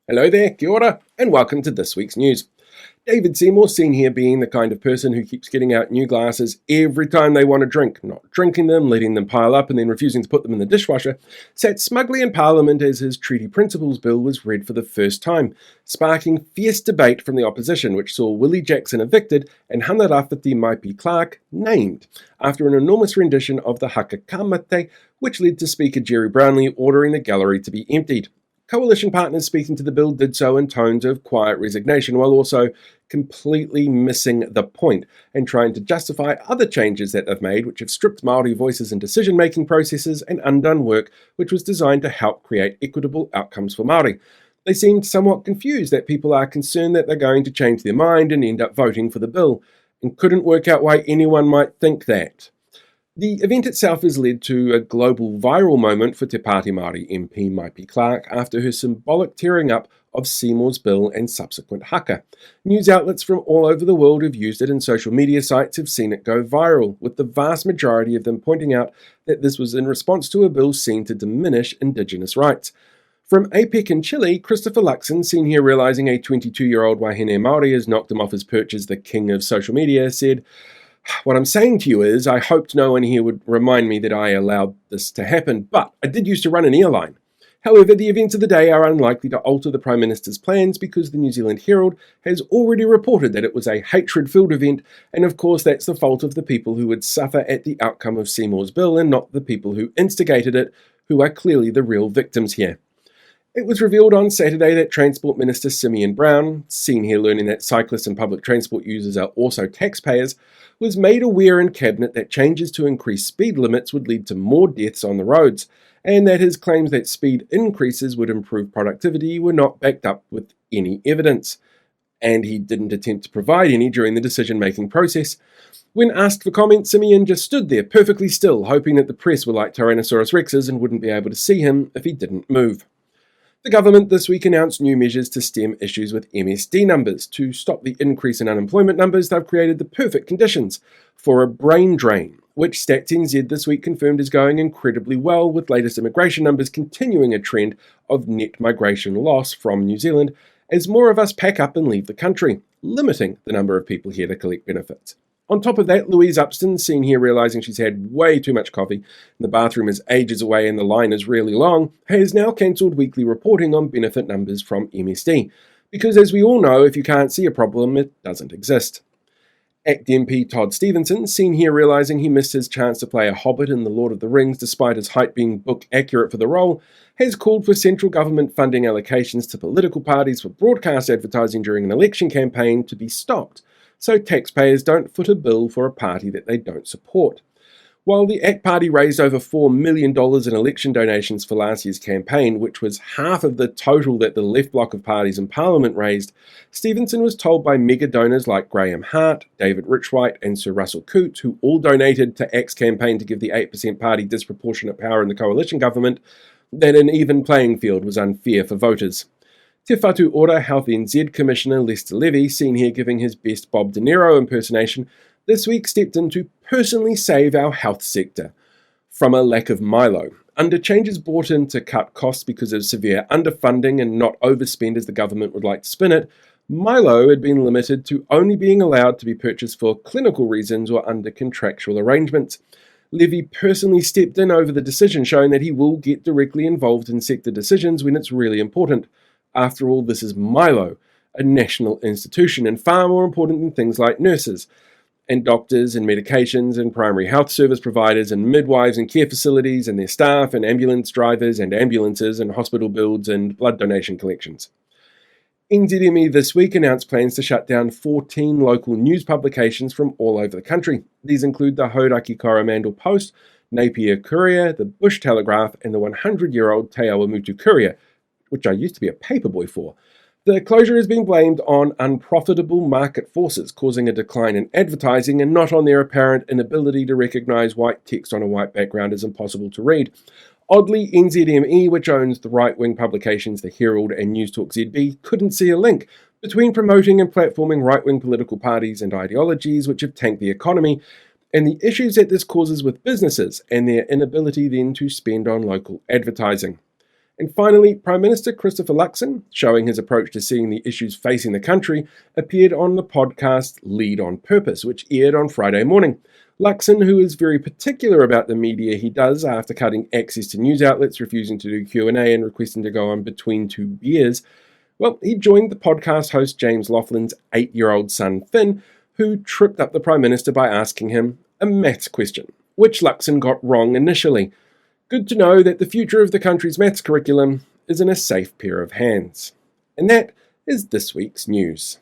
Hello there, kia ora, and welcome to this week's news. David Seymour, seen here being the kind of person who keeps getting out new glasses every time they want a drink, not drinking them, letting them pile up and then refusing to put them in the dishwasher, sat smugly in Parliament as his Treaty Principles Bill was read for the first time, sparking fierce debate from the opposition, which saw Willie Jackson evicted and Hana Rafferty Maipi Clark named, after an enormous rendition of the haka commentator, which led to Speaker Jerry Brownlee ordering the gallery to be emptied. Coalition partners speaking to the bill did so in tones of quiet resignation, while also completely missing the point and trying to justify other changes that they've made, which have stripped Māori voices in decision-making processes and undone work which was designed to help create equitable outcomes for Māori. They seemed somewhat confused that people are concerned that they're going to change their mind and end up voting for the bill, and couldn't work out why anyone might think that. The event itself has led to a global viral moment for Te Pāti Māori MP Maipi Clark after her symbolic tearing up of Seymour's bill and subsequent haka. News outlets from all over the world have used it, and social media sites have seen it go viral, with the vast majority of them pointing out that this was in response to a bill seen to diminish Indigenous rights. From APEC in Chile, Christopher Luxon, seen here realising a 22-year-old Wahine Māori has knocked him off his perch as the king of social media, said, "What I'm saying to you is, I hoped no one here would remind me that I allowed this to happen, but I did used to run an airline. However, the events of the day are unlikely to alter the Prime Minister's plans because the New Zealand Herald has already reported that it was a hatred-filled event, and of course that's the fault of the people who would suffer at the outcome of Seymour's bill and not the people who instigated it, who are clearly the real victims here." It was revealed on Saturday that Transport Minister Simeon Brown, seen here learning that cyclists and public transport users are also taxpayers, was made aware in Cabinet that changes to increase speed limits would lead to more deaths on the roads, and that his claims that speed increases would improve productivity were not backed up with any evidence. And he didn't attempt to provide any during the decision-making process. When asked for comment, Simeon just stood there perfectly still, hoping that the press were like Tyrannosaurus Rexes and wouldn't be able to see him if he didn't move. The government this week announced new measures to stem issues with MSD numbers. To stop the increase in unemployment numbers, they've created the perfect conditions for a brain drain, which Stats NZ this week confirmed is going incredibly well, with latest immigration numbers continuing a trend of net migration loss from New Zealand as more of us pack up and leave the country, limiting the number of people here to collect benefits. On top of that, Louise Upston, seen here realising she's had way too much coffee, and the bathroom is ages away and the line is really long, has now cancelled weekly reporting on benefit numbers from MSD, because as we all know, if you can't see a problem, it doesn't exist. ACT MP Todd Stevenson, seen here realising he missed his chance to play a hobbit in The Lord of the Rings despite his height being book accurate for the role, has called for central government funding allocations to political parties for broadcast advertising during an election campaign to be stopped, so taxpayers don't foot a bill for a party that they don't support. While the ACT Party raised over $4 million in election donations for last year's campaign, which was half of the total that the left bloc of parties in Parliament raised, Stevenson was told by mega donors like Graham Hart, David Richwhite and Sir Russell Coote, who all donated to ACT's campaign to give the 8% party disproportionate power in the coalition government, that an even playing field was unfair for voters. Te Whatu Ora Health NZ Commissioner Lester Levy, seen here giving his best Bob De Niro impersonation, this week stepped in to personally save our health sector from a lack of Milo. Under changes brought in to cut costs because of severe underfunding and not overspend as the government would like to spin it, Milo had been limited to only being allowed to be purchased for clinical reasons or under contractual arrangements. Levy personally stepped in over the decision, showing that he will get directly involved in sector decisions when it's really important. After all, this is Milo, a national institution, and far more important than things like nurses, and doctors, and medications, and primary health service providers, and midwives, and care facilities, and their staff, and ambulance drivers, and ambulances, and hospital builds, and blood donation collections. NZME this week announced plans to shut down 14 local news publications from all over the country. These include the Hauraki Coromandel Post, Napier Courier, the Bush Telegraph, and the 100-year-old Te Awamutu Courier, which I used to be a paperboy for. The closure has been blamed on unprofitable market forces, causing a decline in advertising and not on their apparent inability to recognise white text on a white background as impossible to read. Oddly, NZME, which owns the right-wing publications The Herald and News Talk ZB, couldn't see a link between promoting and platforming right-wing political parties and ideologies which have tanked the economy, and the issues that this causes with businesses and their inability then to spend on local advertising. And finally, Prime Minister Christopher Luxon, showing his approach to seeing the issues facing the country, appeared on the podcast Lead on Purpose, which aired on Friday morning. Luxon, who is very particular about the media he does after cutting access to news outlets, refusing to do Q&A and requesting to go on between two beers, well, he joined the podcast host James Laughlin's 8-year-old son Finn, who tripped up the Prime Minister by asking him a maths question, which Luxon got wrong initially. Good to know that the future of the country's maths curriculum is in a safe pair of hands. And that is this week's news.